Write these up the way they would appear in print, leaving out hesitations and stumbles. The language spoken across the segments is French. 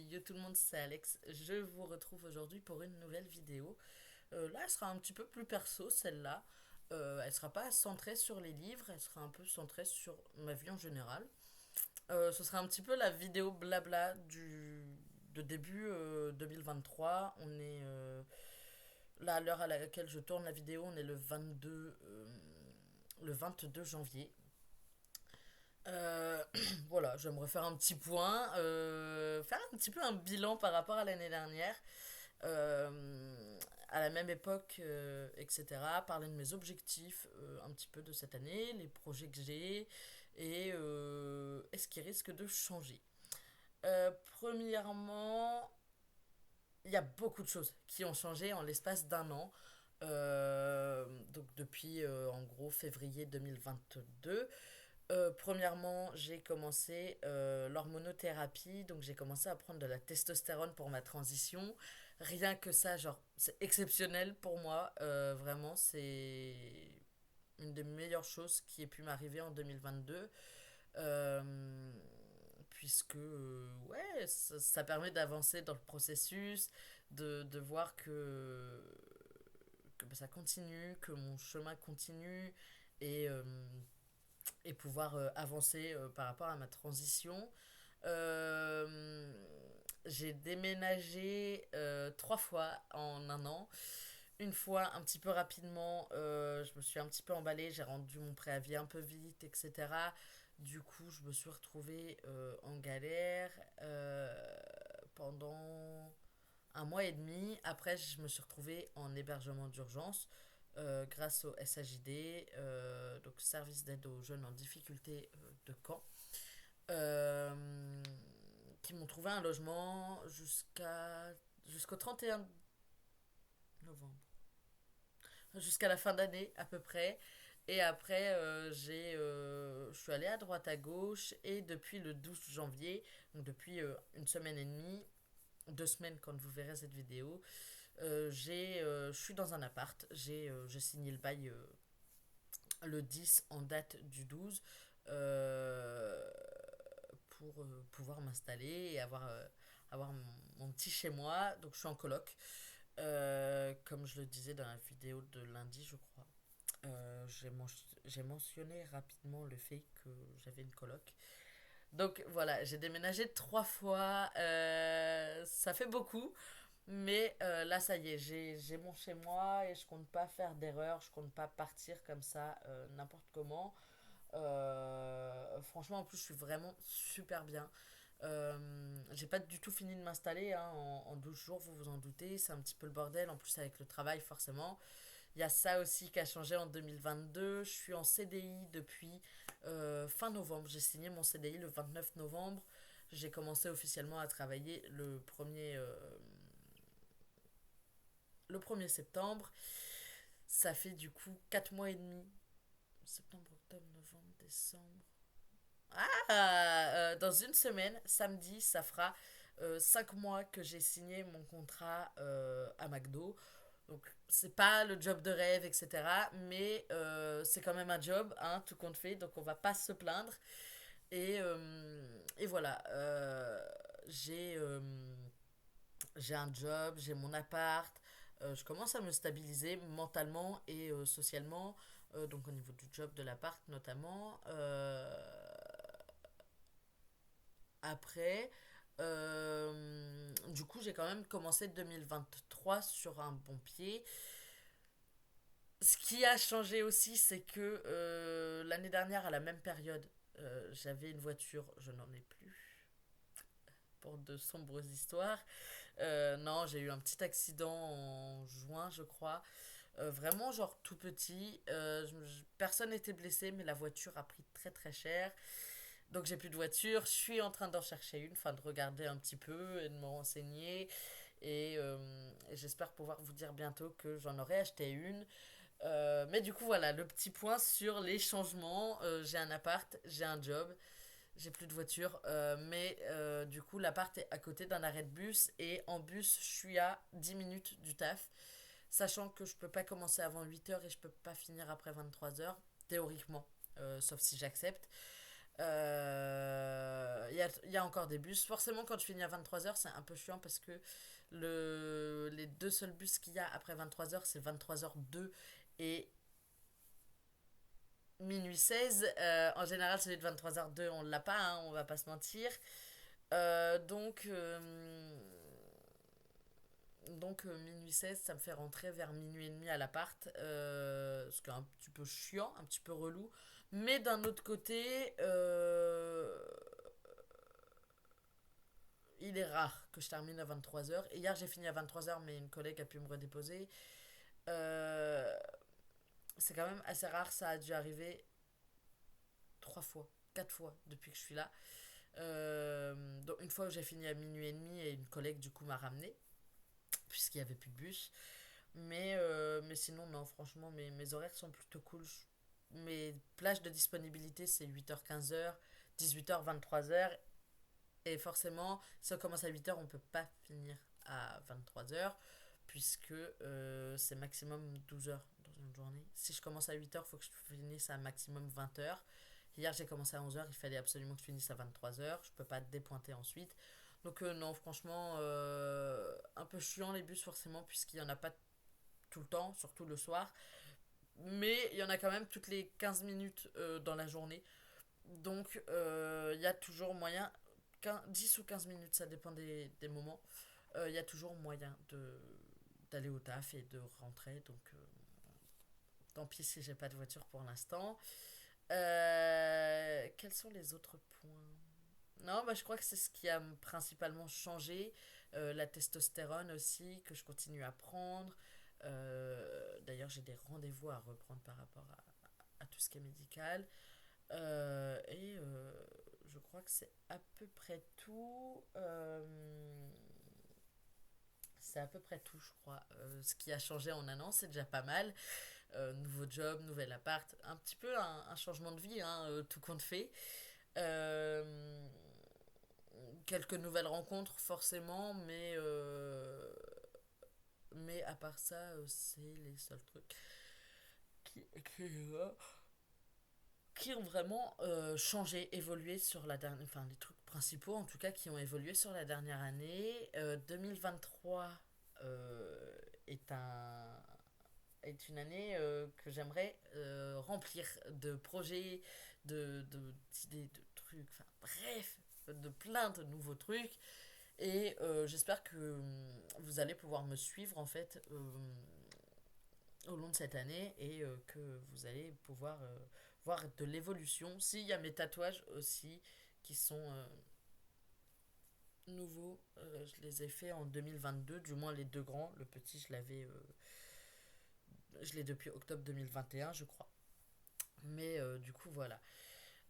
Yo tout le monde, c'est Alex. Je vous retrouve aujourd'hui pour une nouvelle vidéo. Là, elle sera un petit peu plus perso, celle-là. Elle sera pas centrée sur les livres, elle sera un peu centrée sur ma vie en général. Ce sera un petit peu la vidéo blabla de début 2023. On est là à l'heure à laquelle je tourne la vidéo, on est le 22 janvier. Euh, voilà, j'aimerais faire un petit point, faire un petit peu un bilan par rapport à l'année dernière, à la même époque, etc. Parler de mes objectifs un petit peu de cette année, les projets que j'ai et ce qui risque de changer. Premièrement, il y a beaucoup de choses qui ont changé en l'espace d'un an. Donc depuis en gros février 2022. Premièrement, j'ai commencé l'hormonothérapie, donc j'ai commencé à prendre de la testostérone pour ma transition. Rien que ça, genre, c'est exceptionnel pour moi. Vraiment, c'est une des meilleures choses qui ait pu m'arriver en 2022. Euh, Puisque, ouais, ça permet d'avancer dans le processus, de voir que bah, ça continue, que mon chemin continue et et pouvoir avancer par rapport à ma transition. Euh, j'ai déménagé 3 fois en un an. Une fois un petit peu rapidement, je me suis un petit peu emballée, j'ai rendu mon préavis un peu vite, etc. Du coup, je me suis retrouvée en galère pendant un mois et demi. Après, je me suis retrouvée en hébergement d'urgence grâce au SAJD, donc Service d'aide aux jeunes en difficulté de Caen, euh, qui m'ont trouvé un logement jusqu'au 31 novembre, jusqu'à la fin d'année à peu près. Et après, je suis allée à droite à gauche et depuis le 12 janvier, donc depuis une semaine et demie, 2 semaines quand vous verrez cette vidéo, je suis dans un appart. J'ai signé le bail le 10 en date du 12 euh, pour pouvoir m'installer et avoir mon petit chez moi. Donc je suis en coloc. Comme je le disais dans la vidéo de lundi, je crois. J'ai mentionné rapidement le fait que j'avais une coloc. Donc voilà, j'ai déménagé 3 fois. Ça fait beaucoup. Mais là, ça y est, j'ai mon chez moi et je compte pas faire d'erreur, je compte pas partir comme ça n'importe comment. Franchement, en plus, je suis vraiment super bien. J'ai pas du tout fini de m'installer hein, en 12 jours, vous vous en doutez. C'est un petit peu le bordel, en plus avec le travail, forcément. Il y a ça aussi qui a changé en 2022. Je suis en CDI depuis fin novembre. J'ai signé mon CDI le 29 novembre. J'ai commencé officiellement à travailler le premier septembre. Ça fait du coup 4 mois et demi. Septembre, octobre, novembre, décembre. Dans une semaine, samedi, ça fera 5 mois que j'ai signé mon contrat à McDo. Donc, c'est pas le job de rêve, etc. Mais c'est quand même un job, hein, tout compte fait. Donc, on va pas se plaindre. Et voilà. J'ai un job, j'ai mon appart. Je commence à me stabiliser mentalement et socialement. Donc, au niveau du job, de l'appart notamment. Après, du coup, j'ai quand même commencé 2023 sur un bon pied. Ce qui a changé aussi, c'est que l'année dernière, à la même période, j'avais une voiture, je n'en ai plus, pour de sombres histoires. Non, j'ai eu un petit accident en juin, je crois. Vraiment, genre tout petit. Personne n'était blessé, mais la voiture a pris très très cher. Donc j'ai plus de voiture, je suis en train d'en chercher une, enfin de regarder un petit peu et de me renseigner. Et j'espère pouvoir vous dire bientôt que j'en aurai acheté une. Mais du coup voilà, le petit point sur les changements. J'ai un appart, j'ai un job, j'ai plus de voiture. Mais du coup l'appart est à côté d'un arrêt de bus. Et en bus, je suis à 10 minutes du taf. Sachant que je peux pas commencer avant 8 heures et je peux pas finir après 23 heures, théoriquement. Sauf si j'accepte. Il y a encore des bus. Forcément, quand je finis à 23h, c'est un peu chiant parce que les deux seuls bus qu'il y a après 23h, c'est 23h02 et minuit 16. En général, celui de 23h02, on l'a pas, hein, on va pas se mentir. Donc, minuit 16, ça me fait rentrer vers minuit et demi à l'appart. Ce qui est un petit peu chiant, un petit peu relou. Mais d'un autre côté, il est rare que je termine à 23h. Et hier, j'ai fini à 23h, mais une collègue a pu me redéposer. Euh, c'est quand même assez rare, ça a dû arriver 3 fois, 4 fois depuis que je suis là. Donc une fois où j'ai fini à minuit et demi et une collègue du coup m'a ramené puisqu'il y avait plus de bus. Mais sinon, non, franchement, mes horaires sont plutôt cool. Mes plages de disponibilité, c'est 8h, 15h, 18h, 23h. Et forcément, si on commence à 8h, on ne peut pas finir à 23h, puisque c'est maximum 12h dans une journée. Si je commence à 8h, il faut que je finisse à maximum 20h. Hier, j'ai commencé à 11h, il fallait absolument que je finisse à 23h. Je ne peux pas dépointer ensuite. Donc non, franchement, un peu chiant les bus forcément, puisqu'il n'y en a pas tout le temps, surtout le soir. Mais il y en a quand même toutes les 15 minutes dans la journée. Donc il y a toujours moyen, 10 ou 15 minutes, ça dépend des moments. Il y a toujours moyen d'aller au taf et de rentrer. Donc tant pis si j'ai pas de voiture pour l'instant. Quels sont les autres points? Non, bah, je crois que c'est ce qui a principalement changé. La testostérone aussi, que je continue à prendre. D'ailleurs, j'ai des rendez-vous à reprendre par rapport à tout ce qui est médical. Je crois que c'est à peu près tout. C'est à peu près tout, je crois. Ce qui a changé en un an, c'est déjà pas mal. Nouveau job, nouvel appart. Un petit peu un changement de vie, hein, tout compte fait. Euh, Quelques nouvelles rencontres, forcément, mais à part ça, c'est les seuls trucs qui, qui, euh, qui ont vraiment changé, évolué sur la dernière, enfin les trucs principaux en tout cas qui ont évolué sur la dernière année. 2023 est un est une année que j'aimerais remplir de projets, d'idées, de trucs, enfin bref, de plein de nouveaux trucs. Et j'espère que vous allez pouvoir me suivre en fait au long de cette année et que vous allez pouvoir voir de l'évolution. S'il y a mes tatouages aussi qui sont nouveaux, je les ai faits en 2022, du moins les deux grands. Le petit, je l'ai depuis octobre 2021, je crois. Mais du coup, voilà.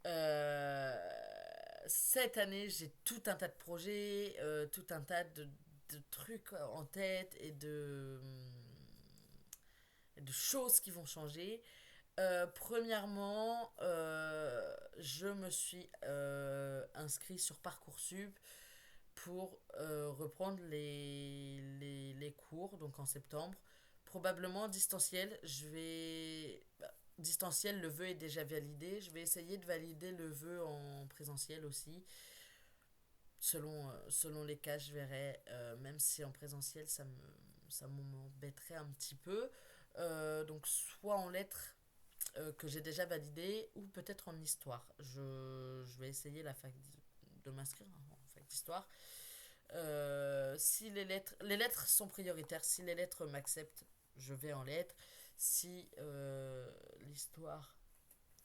Euh, cette année, j'ai tout un tas de projets, tout un tas de trucs en tête et de choses qui vont changer. Premièrement, je me suis inscrit sur Parcoursup pour reprendre les cours, donc en septembre. Probablement en distanciel. Distanciel, le vœu est déjà validé. Je vais essayer de valider le vœu en présentiel aussi. Selon les cas, je verrai. Même si en présentiel, ça m'embêterait un petit peu. Donc, soit en lettres que j'ai déjà validé ou peut-être en histoire. Je vais essayer de m'inscrire en fac d'histoire. Si les lettres sont prioritaires, si les lettres m'acceptent, je vais en lettres. Si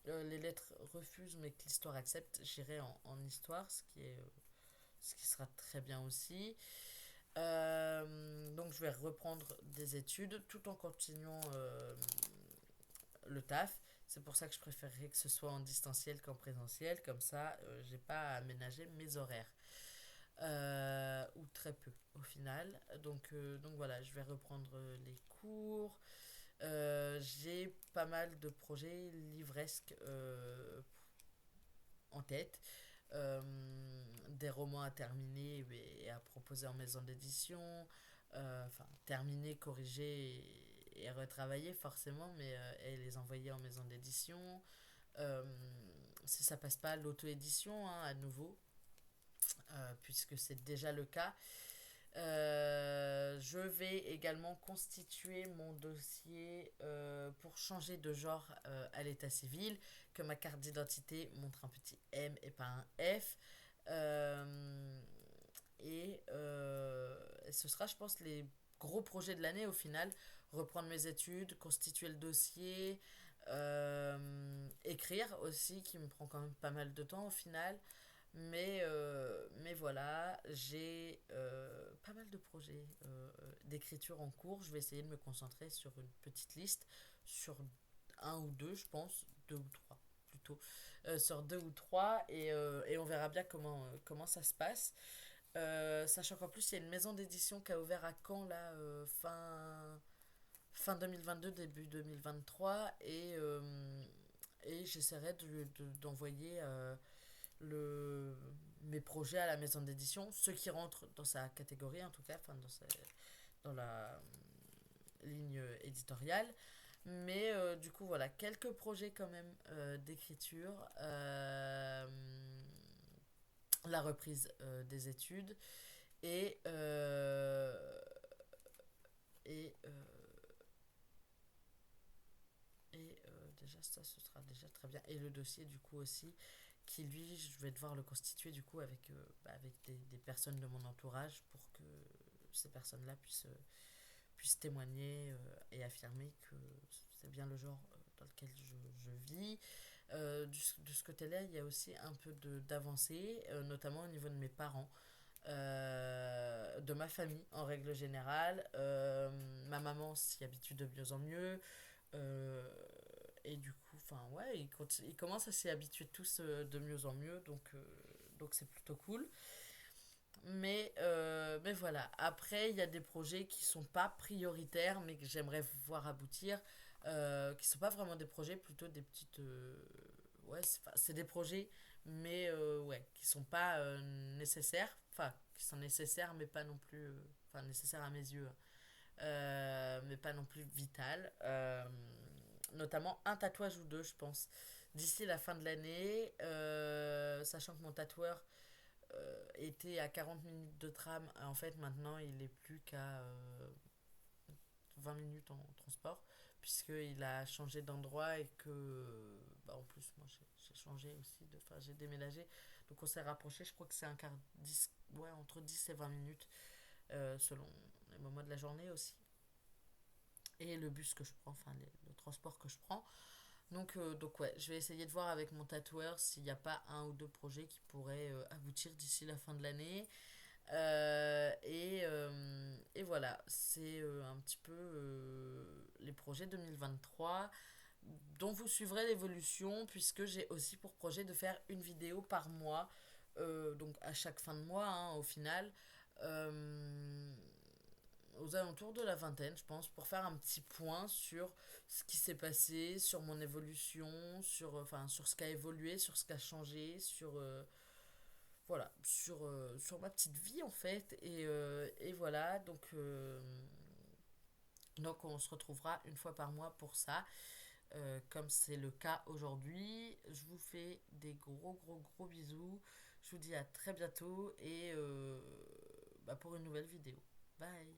les lettres refusent mais que l'histoire accepte, j'irai en histoire, ce qui sera très bien aussi. Donc je vais reprendre des études tout en continuant le taf. C'est pour ça que je préférerais que ce soit en distanciel qu'en présentiel. Comme ça, j'ai pas à aménager mes horaires. Ou très peu au final. Donc voilà, je vais reprendre les cours. J'ai pas mal de projets livresques en tête. Euh, des romans à terminer et à proposer en maison d'édition. Enfin, terminer, corriger et retravailler forcément, mais et les envoyer en maison d'édition. Euh, si ça passe pas l'auto-édition, hein, à nouveau, puisque c'est déjà le cas. Je vais également constituer mon dossier pour changer de genre à l'état civil, que ma carte d'identité montre un petit M et pas un F. Euh, et ce sera, je pense, les gros projets de l'année au final. Reprendre mes études, constituer le dossier, écrire aussi, qui me prend quand même pas mal de temps au final. Mais voilà, j'ai pas mal de projets d'écriture en cours. Je vais essayer de me concentrer sur une petite liste, sur un ou deux, je pense, deux ou trois plutôt, sur deux ou trois, et on verra bien comment ça se passe. Sachant qu'en plus, il y a une maison d'édition qui a ouvert à Caen, là, fin 2022, début 2023, et j'essaierai d'envoyer le, mes projets à la maison d'édition, ceux qui rentrent dans sa catégorie en tout cas, enfin dans la ligne éditoriale. Mais du coup, voilà, quelques projets quand même d'écriture, la reprise des études et, euh, et, euh, déjà ça, ce sera déjà très bien. Et le dossier du coup aussi, qui lui, je vais devoir le constituer du coup avec des personnes de mon entourage pour que ces personnes-là puissent témoigner et affirmer que c'est bien le genre dans lequel je vis. De ce côté-là, il y a aussi un peu d'avancée, notamment au niveau de mes parents, de ma famille en règle générale. Ma maman s'y habitue de mieux en mieux. Euh, et du coup, enfin ouais, ils commencent à s'y habituer tous de mieux en mieux, donc c'est plutôt cool. Mais voilà, après, il y a des projets qui sont pas prioritaires, mais que j'aimerais voir aboutir, qui sont pas vraiment des projets, plutôt des petites... ouais, c'est des projets, mais ouais, qui sont pas nécessaires, enfin, qui sont nécessaires, mais pas non plus... enfin, nécessaires à mes yeux, hein. Mais pas non plus vital. Notamment un tatouage ou deux, je pense, d'ici la fin de l'année, sachant que mon tatoueur était à 40 minutes de tram. En fait, maintenant, il est plus qu'à 20 minutes en transport, puisqu'il a changé d'endroit et que, bah, en plus, moi, j'ai changé aussi, enfin, j'ai déménagé. Donc, on s'est rapproché. Je crois que c'est un quart, 10, ouais, entre 10 et 20 minutes, selon les moments de la journée aussi. Et le bus que je prends, enfin, le transport que je prends. Donc ouais, je vais essayer de voir avec mon tatoueur s'il n'y a pas un ou deux projets qui pourraient aboutir d'ici la fin de l'année. Et voilà, c'est un petit peu les projets 2023 dont vous suivrez l'évolution, puisque j'ai aussi pour projet de faire une vidéo par mois, donc à chaque fin de mois, hein, au final. Euh, Aux alentours de la vingtaine, je pense, pour faire un petit point sur ce qui s'est passé, sur mon évolution, sur ce qui a évolué, sur ce qui a changé, sur ma petite vie en fait. Et voilà, donc on se retrouvera une fois par mois pour ça, comme c'est le cas aujourd'hui. Je vous fais des gros gros gros bisous. Je vous dis à très bientôt et bah, pour une nouvelle vidéo. Bye.